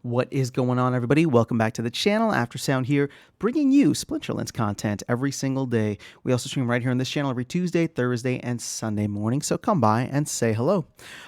What is going on, everybody? Welcome back to the channel. Aftersound here, bringing you Splinterlands content every single day. We also stream right here on this channel every Tuesday, Thursday, and Sunday morning, so come by and say hello.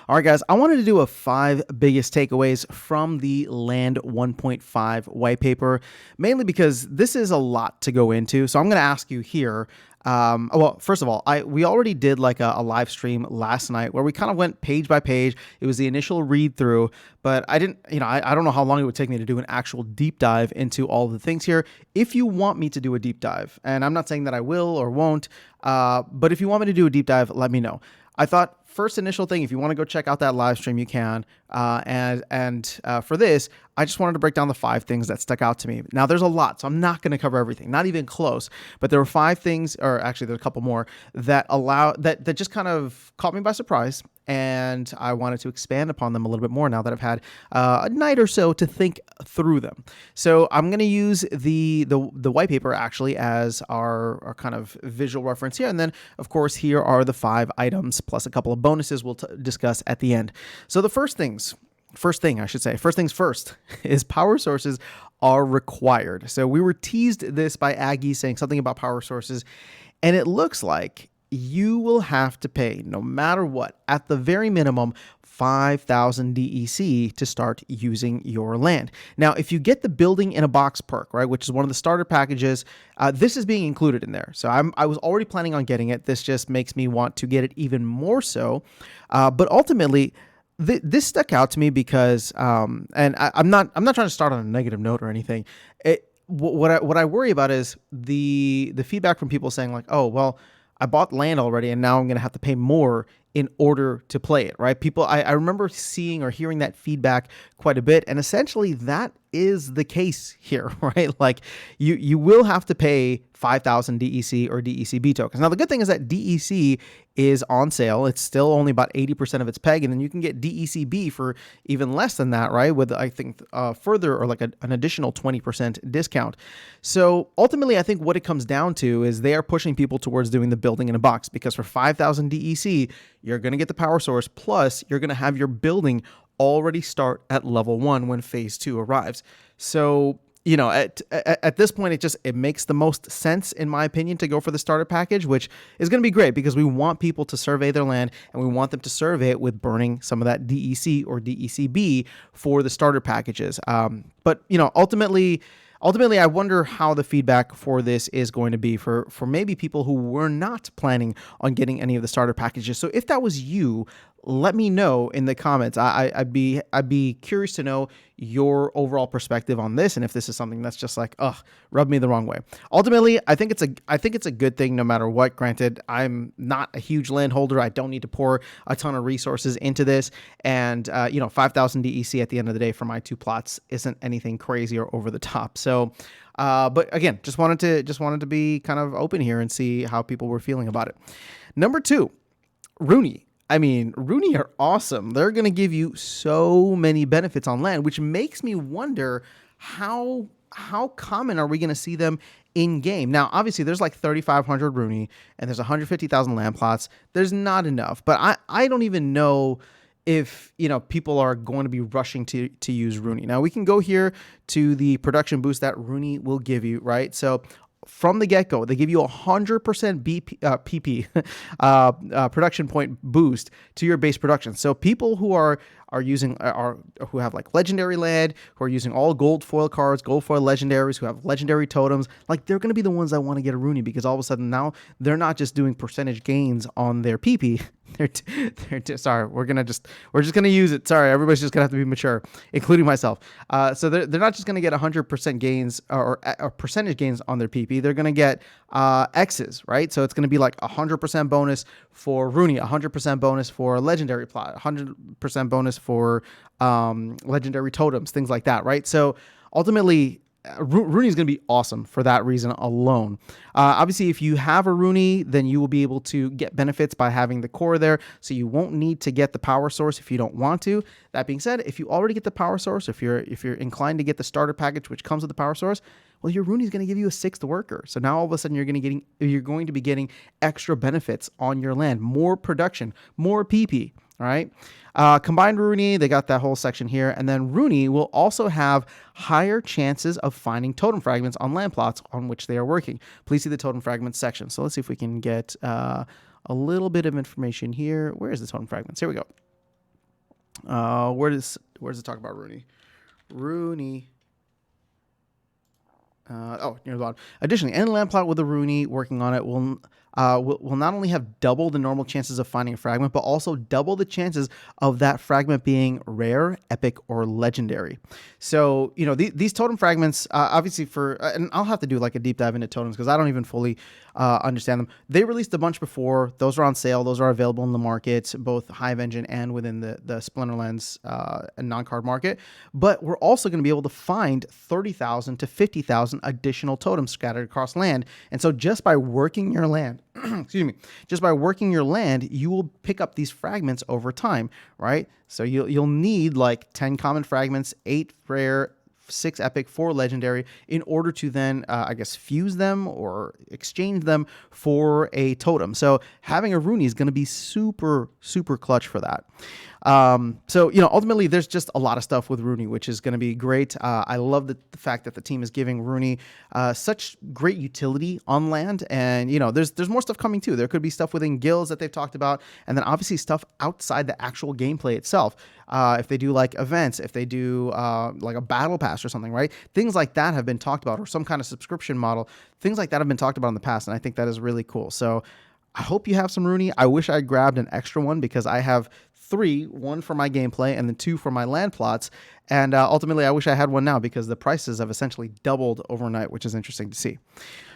All right, guys, I wanted to do a 5 biggest takeaways from the Land 1.5 white paper, mainly because this is a lot to go into, so I'm going to ask you here. Well, first of all, we already did like a live stream last night where we kind of went page by page. It was the initial read through, but I didn't, I don't know how long it would take me to do an actual deep dive into all the things here. If you want me to do a deep dive, and I'm not saying that I will or won't, but if you want me to do a deep dive, let me know. I thought first initial thing, if you want to go check out that live stream, you can. And for this, I just wanted to break down the 5 things that stuck out to me. Now, there's a lot, so I'm not going to cover everything, not even close. But there were 5 things, or actually there's a couple more, that just kind of caught me by surprise. And I wanted to expand upon them a little bit more now that I've had a night or so to think through them. So I'm going to use the white paper actually as our kind of visual reference here. And then, of course, here are the 5 items plus a couple of bonuses we'll discuss at the end. So the first things first, is power sources are required. So we were teased this by Aggie saying something about power sources, and it looks like you will have to pay, no matter what, at the very minimum, 5,000 DEC to start using your land. Now, if you get the building in a box perk, right, which is one of the starter packages, this is being included in there. So I was already planning on getting it. This just makes me want to get it even more so. But ultimately, this stuck out to me because, and I'm not trying to start on a negative note or anything. What I worry about is the feedback from people saying like, oh, well, I bought land already and now I'm going to have to pay more in order to play it, right? People, I remember seeing or hearing that feedback quite a bit. And essentially that is the case here, right? Like you will have to pay 5,000 DEC or DECB tokens. Now, the good thing is that DEC is on sale. It's still only about 80% of its peg. And then you can get DECB for even less than that, right? With, I think, further or like an additional 20% discount. So ultimately, I think what it comes down to is they are pushing people towards doing the building in a box, because for 5,000 DEC, you're going to get the power source, plus you're going to have your building already start at level 1 when phase 2 arrives. So, at this point, it makes the most sense, in my opinion, to go for the starter package, which is going to be great because we want people to survey their land and we want them to survey it with burning some of that DEC or DECB for the starter packages. But ultimately, I wonder how the feedback for this is going to be for maybe people who were not planning on getting any of the starter packages. So if that was you, let me know in the comments. I'd be curious to know your overall perspective on this, and if this is something that's just like, rub me the wrong way. Ultimately, I think it's a good thing no matter what. Granted, I'm not a huge landholder. I don't need to pour a ton of resources into this, and 5,000 DEC at the end of the day for my 2 plots isn't anything crazy or over the top. So, but again, just wanted to be kind of open here and see how people were feeling about it. Number 2, Rooney. Rooney are awesome. They're going to give you so many benefits on land, which makes me wonder how common are we going to see them in game? Now, obviously, there's like 3,500 Rooney and there's 150,000 land plots. There's not enough, but I don't even know if people are going to be rushing to use Rooney. Now, we can go here to the production boost that Rooney will give you, right? So from the get-go, they give you 100% PP production point boost to your base production. So people who who have like legendary land, who are using all gold foil cards, gold foil legendaries, who have legendary totems, like they're going to be the ones that want to get a Rooney, because all of a sudden now they're not just doing percentage gains on their PP. Sorry, we're just gonna use it. Sorry, everybody's just gonna have to be mature, including myself. So they're not just gonna get 100% gains or percentage gains on their PP. They're gonna get X's, right? So it's gonna be like 100% bonus for Rooney, 100% bonus for legendary plot, 100% bonus for legendary totems, things like that, right? So ultimately, Rooney is going to be awesome for that reason alone. Obviously, if you have a Rooney, then you will be able to get benefits by having the core there, so you won't need to get the power source if you don't want to. That being said, if you already get the power source, if you're inclined to get the starter package, which comes with the power source, well, your Rooney is going to give you a 6th worker. So now all of a sudden you're going to be getting extra benefits on your land, more production, more PP. All right. Combined Rooney, they got that whole section here. And then Rooney will also have higher chances of finding totem fragments on land plots on which they are working. Please see the totem fragments section. So let's see if we can get a little bit of information here. Where is the totem fragments? Here we go. Where does it talk about Rooney? Rooney. Near the bottom. Additionally, any land plot with a Rooney working on it will not only have double the normal chances of finding a fragment, but also double the chances of that fragment being rare, epic, or legendary. So, these totem fragments, obviously and I'll have to do like a deep dive into totems because I don't even fully understand them. They released a bunch before. Those are on sale. Those are available in the market, both Hive Engine and within the Splinterlands and non-card market. But we're also going to be able to find 30,000 to 50,000 additional totems scattered across land. And so just by working your land, just by working your land, you will pick up these fragments over time, right? So you'll need like 10 common fragments, 8 rare, 6 epic, 4 legendary in order to then, fuse them or exchange them for a totem. So having a Rooney is going to be super, super clutch for that. Ultimately, there's just a lot of stuff with Rooney, which is going to be great. I love the fact that the team is giving Rooney such great utility on land. And, there's more stuff coming too. There could be stuff within guilds that they've talked about. And then obviously stuff outside the actual gameplay itself. If they do like events, if they do like a battle pass or something, right? Things like that have been talked about, or some kind of subscription model. Things like that have been talked about in the past. And I think that is really cool. So I hope you have some Rooney. I wish I grabbed an extra one because I have 3, 1 for my gameplay and then 2 for my land plots. And ultimately, I wish I had one now because the prices have essentially doubled overnight, which is interesting to see.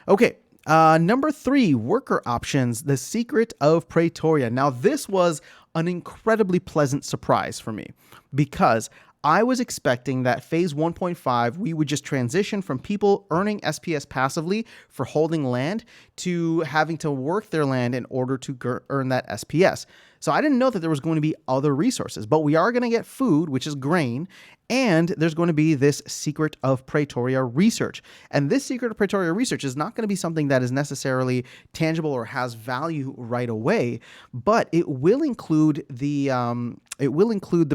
Okay. Number 3, worker options, the secret of Praetoria. Now, this was an incredibly pleasant surprise for me because I was expecting that phase 1.5, we would just transition from people earning SPS passively for holding land to having to work their land in order to earn that SPS. So I didn't know that there was going to be other resources, but we are going to get food, which is grain, and there's going to be this Secret of Praetoria research. And this Secret of Praetoria research is not going to be something that is necessarily tangible or has value right away, but it will include the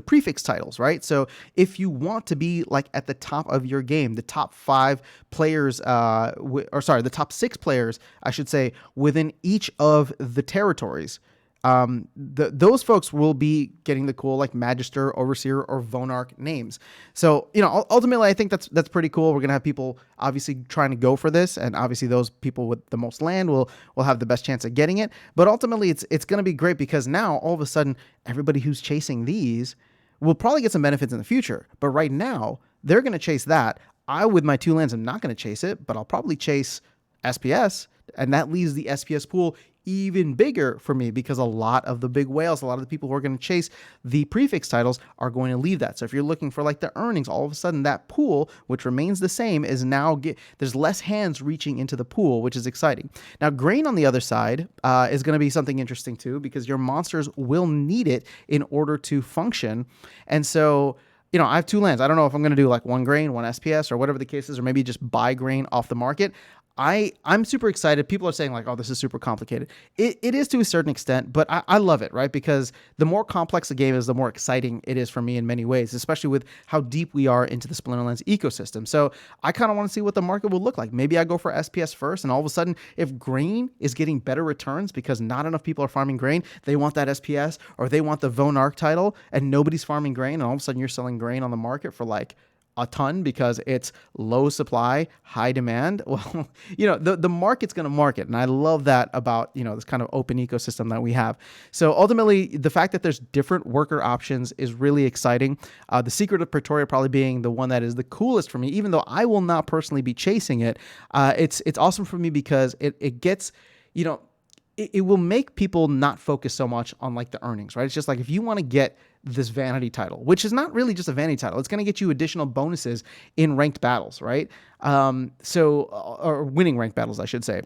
prefix titles, right? So if you want to be like at the top of your game, the top 5 players, the top 6 players, I should say, within each of the territories, those folks will be getting the cool like Magister, Overseer, or Vonarch names. So, ultimately, I think that's pretty cool. We're going to have people obviously trying to go for this, and obviously those people with the most land will have the best chance of getting it. But ultimately, it's going to be great because now, all of a sudden, everybody who's chasing these will probably get some benefits in the future. But right now, they're going to chase that. I, with my 2 lands, am not going to chase it, but I'll probably chase SPS, and that leaves the SPS pool even bigger for me because a lot of the big whales, a lot of the people who are going to chase the prefix titles are going to leave that. So if you're looking for like the earnings, all of a sudden that pool, which remains the same, is now there's less hands reaching into the pool, which is exciting. Now, grain on the other side is going to be something interesting too because your monsters will need it in order to function. And so, I have 2 lands. I don't know if I'm going to do like 1 grain, 1 SPS, or whatever the case is, or maybe just buy grain off the market. I'm super excited. People are saying like, oh, this is super complicated. It is to a certain extent, but I love it, right? Because the more complex the game is, the more exciting it is for me in many ways, especially with how deep we are into the Splinterlands ecosystem. So I kind of want to see what the market will look like. Maybe I go for SPS first, and all of a sudden, if grain is getting better returns because not enough people are farming grain, they want that SPS, or they want the Vonarch title, and nobody's farming grain, and all of a sudden you're selling grain on the market for like a ton because it's low supply, high demand. Well, the market's going to market. And I love that about, this kind of open ecosystem that we have. So ultimately, the fact that there's different worker options is really exciting. The Secret of Praetoria probably being the one that is the coolest for me, even though I will not personally be chasing it. It's awesome for me because it gets, it will make people not focus so much on like the earnings, right? It's just like if you want to get this vanity title, which is not really just a vanity title, it's going to get you additional bonuses in ranked battles, right? Or winning ranked battles, I should say.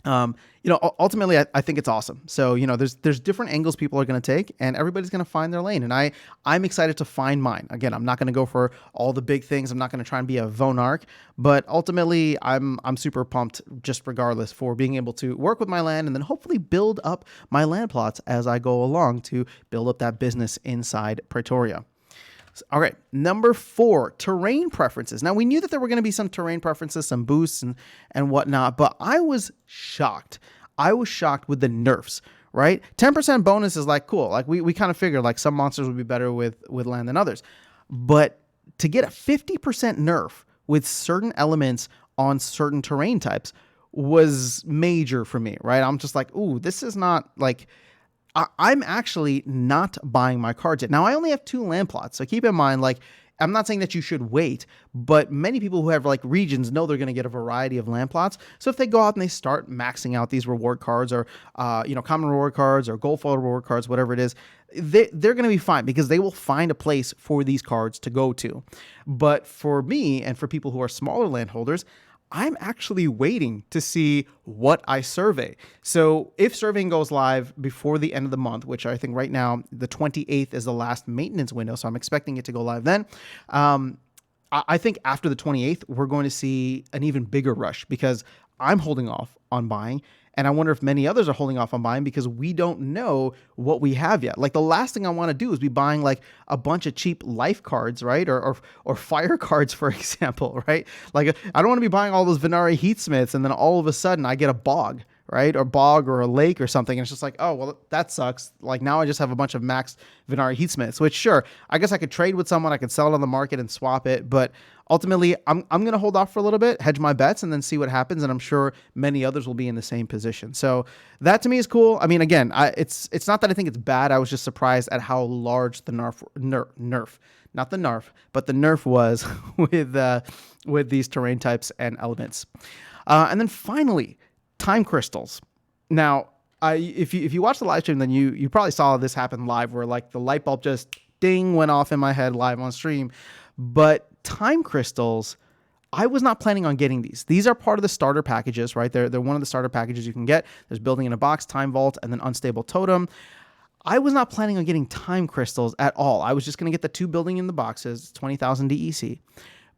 Ultimately, I think it's awesome. So, there's different angles people are going to take, and everybody's going to find their lane. And I'm excited to find mine. Again, I'm not going to go for all the big things. I'm not going to try and be a Von Arc, but ultimately, I'm super pumped, just regardless, for being able to work with my land and then hopefully build up my land plots as I go along to build up that business inside Pretoria. All right, number 4, terrain preferences. Now, we knew that there were going to be some terrain preferences, some boosts and whatnot, but I was shocked. I was shocked with the nerfs, right? 10% bonus is like cool. Like we kind of figured like some monsters would be better with land than others. But to get a 50% nerf with certain elements on certain terrain types was major for me, right? I'm just like, ooh, this is not like... I'm actually not buying my cards yet. Now, I only have 2 land plots, so keep in mind, like, I'm not saying that you should wait, but many people who have like regions know they're going to get a variety of land plots. So if they go out and they start maxing out these reward cards or, common reward cards or gold foil reward cards, whatever it is, they're going to be fine because they will find a place for these cards to go to. But for me and for people who are smaller landholders, I'm actually waiting to see what I survey. So if surveying goes live before the end of the month, which I think right now the 28th is the last maintenance window, so I'm expecting it to go live then. I think after the 28th, we're going to see an even bigger rush because I'm holding off on buying. And I wonder if many others are holding off on buying because we don't know what we have yet. Like the last thing I want to do is be buying like a bunch of cheap life cards, right? Or fire cards, for example, right? Like I don't want to be buying all those Venari Heatsmiths and then all of a sudden I get a bog, right? Or bog or a lake or something. And it's just like, oh, well, that sucks. Like now I just have a bunch of maxed Venari Heatsmiths, which sure, I guess I could trade with someone. I could sell it on the market and swap it. But ultimately, I'm going to hold off for a little bit, hedge my bets, and then see what happens. And I'm sure many others will be in the same position. So that to me is cool. I mean, again, it's not that I think it's bad. I was just surprised at how large the nerf, not the narf, but the nerf was with these terrain types and elements. And then finally, time crystals. Now, if you watch the live stream, then you probably saw this happen live, where like the light bulb just ding went off in my head live on stream. But time crystals, I was not planning on getting these. These are part of the starter packages, right? They're one of the starter packages you can get. There's building in a box, time vault, and then unstable totem. I was not planning on getting time crystals at all. I was just going to get the 2 building in the boxes, 20,000 DEC.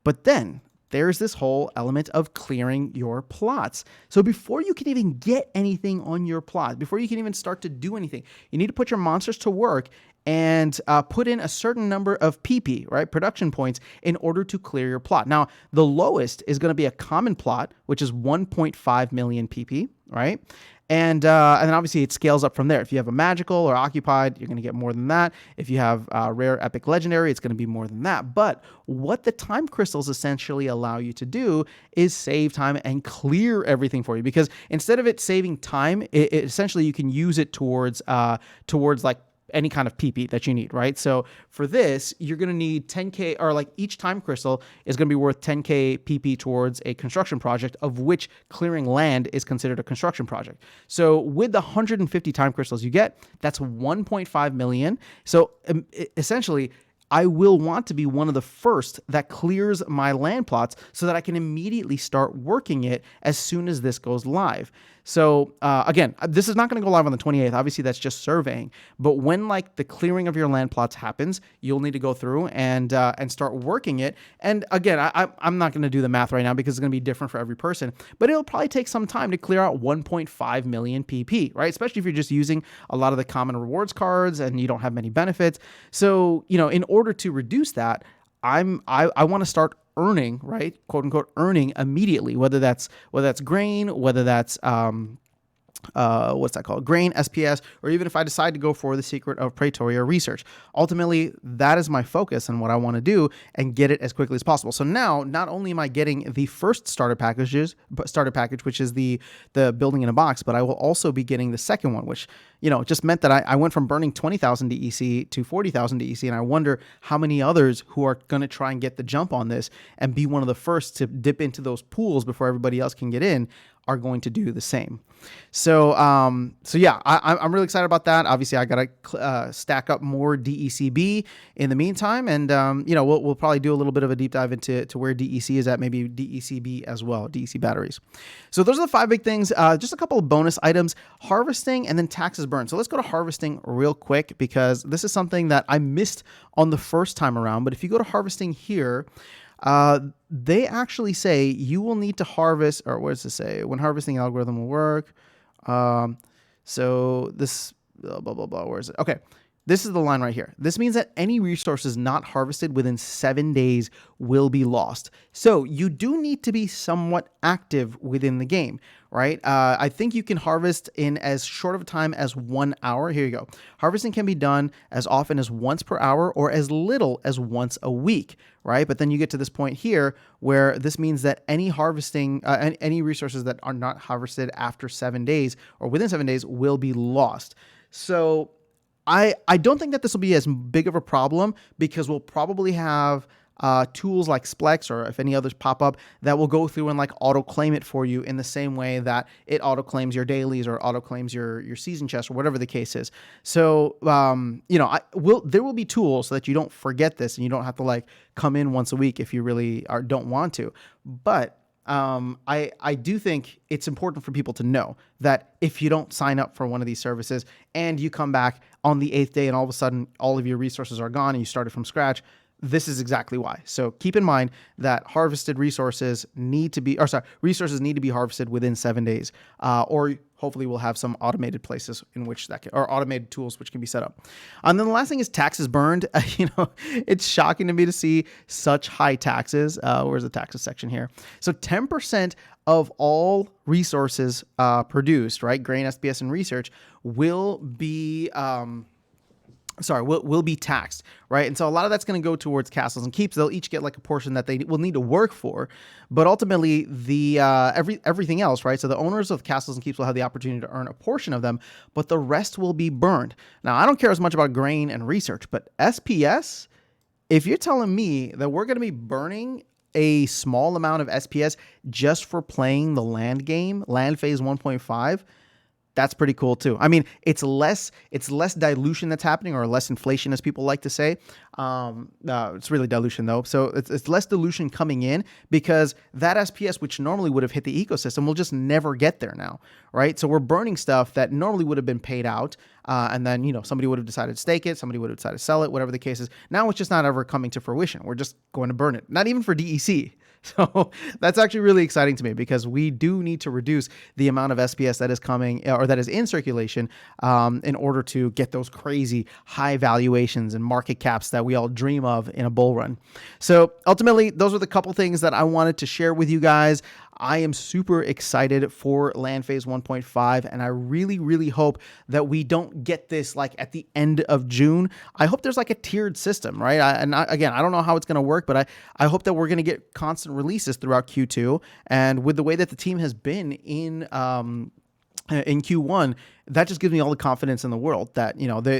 But then there's this whole element of clearing your plots. So before you can even get anything on your plot, before you can even start to do anything, you need to put your monsters to work and put in a certain number of PP, right, production points, in order to clear your plot. Now, the lowest is going to be a common plot, which is 1.5 million PP, right? And then obviously it scales up from there. If you have a magical or occupied, you're going to get more than that. If you have rare, epic, legendary, it's going to be more than that. But what the time crystals essentially allow you to do is save time and clear everything for you. Because instead of it saving time, it essentially you can use it towards like any kind of PP that you need, right? So for this, you're going to need 10K, or like each time crystal is going to be worth 10K PP towards a construction project, of which clearing land is considered a construction project. So with the 150 time crystals you get, that's 1.5 million. So essentially, I will want to be one of the first that clears my land plots so that I can immediately start working it as soon as this goes live. So again, this is not going to go live on the 28th. Obviously, that's just surveying. But when like the clearing of your land plots happens, you'll need to go through and start working it. And again, I'm not going to do the math right now because it's going to be different for every person. But it'll probably take some time to clear out 1.5 million PP, right? Especially if you're just using a lot of the common rewards cards and you don't have many benefits. So in order to reduce that, I want to start earning, right? Quote unquote, earning immediately, whether that's grain, whether that's, what's that called? Grain, SPS, or even if I decide to go for the Secret of Pretoria research. Ultimately, that is my focus and what I want to do and get it as quickly as possible. So now, not only am I getting the first starter package, which is the building in a box, but I will also be getting the second one, which, just meant that I went from burning 20,000 DEC to 40,000 DEC. And I wonder how many others who are going to try and get the jump on this and be one of the first to dip into those pools before everybody else can get in are going to do the same. So, so yeah, I'm really excited about that. Obviously, I got to stack up more DECB in the meantime, and we'll probably do a little bit of a deep dive into where DEC is at, maybe DECB as well, DEC batteries. So those are the 5 big things. Just a couple of bonus items: harvesting and then taxes burned. So let's go to harvesting real quick, because this is something that I missed on the first time around. But if you go to harvesting here, they actually say you will need to harvest, or what does it say? When harvesting algorithm will work. So this blah, blah, blah, where is it? Okay. This is the line right here. This means that any resources not harvested within 7 days will be lost. So you do need to be somewhat active within the game, right? I think you can harvest in as short of a time as 1 hour. Here you go. Harvesting can be done as often as once per hour or as little as once a week, right? But then you get to this point here where this means that any harvesting, any resources that are not harvested after 7 days or within 7 days will be lost. So I don't think that this will be as big of a problem, because we'll probably have tools like Splex, or if any others pop up, that will go through and like auto claim it for you in the same way that it auto claims your dailies or auto claims your season chest or whatever the case is. So there will be tools so that you don't forget this and you don't have to like come in once a week if you really don't want to. But I do think it's important for people to know that if you don't sign up for one of these services and you come back on the 8th day and all of a sudden all of your resources are gone and you started from scratch, this is exactly why. So keep in mind that resources need to be harvested within 7 days, or hopefully we'll have some automated places in which that can, or automated tools which can be set up. And then the last thing is taxes burned. It's shocking to me to see such high taxes. Where's the taxes section here? So 10% of all resources produced, right? Grain, SPS, and research will be will be taxed, right? And so a lot of that's going to go towards castles and keeps. They'll each get like a portion that they will need to work for, but ultimately the everything else, right? So the owners of castles and keeps will have the opportunity to earn a portion of them, but the rest will be burned. Now, I don't care as much about grain and research, but SPS, if you're telling me that we're going to be burning a small amount of SPS just for playing the land game, land phase 1.5, that's pretty cool too. I mean, it's less dilution that's happening, or less inflation, as people like to say. It's really dilution though. So it's less dilution coming in, because that SPS, which normally would have hit the ecosystem, will just never get there now, right? So we're burning stuff that normally would have been paid out, and then somebody would have decided to stake it, somebody would have decided to sell it, whatever the case is. Now it's just not ever coming to fruition. We're just going to burn it, not even for DEC. So that's actually really exciting to me, because we do need to reduce the amount of SPS that is coming, or that is in circulation, in order to get those crazy high valuations and market caps that we all dream of in a bull run. So ultimately, those are the couple things that I wanted to share with you guys. I am super excited for Land Phase 1.5, and I really, really hope that we don't get this like at the end of June. I hope there's like a tiered system, right? Again, I don't know how it's going to work, but I hope that we're going to get constant releases throughout Q2. And with the way that the team has been in Q1, that just gives me all the confidence in the world that,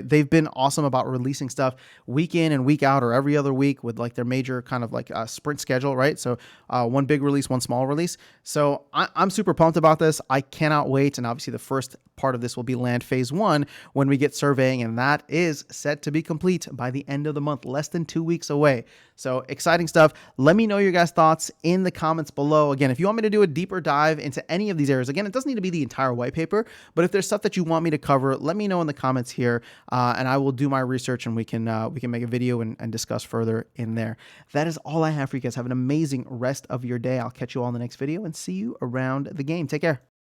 they've been awesome about releasing stuff week in and week out, or every other week, with like their major kind of like sprint schedule, right? So one big release, one small release. So I'm super pumped about this. I cannot wait. And obviously the first part of this will be Land Phase 1 when we get surveying, and that is set to be complete by the end of the month, less than 2 weeks away. So exciting stuff. Let me know your guys' thoughts in the comments below. Again, if you want me to do a deeper dive into any of these areas, again, it doesn't need to be the entire white paper, but if there's stuff that you want me to cover, let me know in the comments here, and I will do my research, and we can make a video and discuss further in there. That is all I have for you guys. Have an amazing rest of your day. I'll catch you all in the next video and see you around the game. Take care.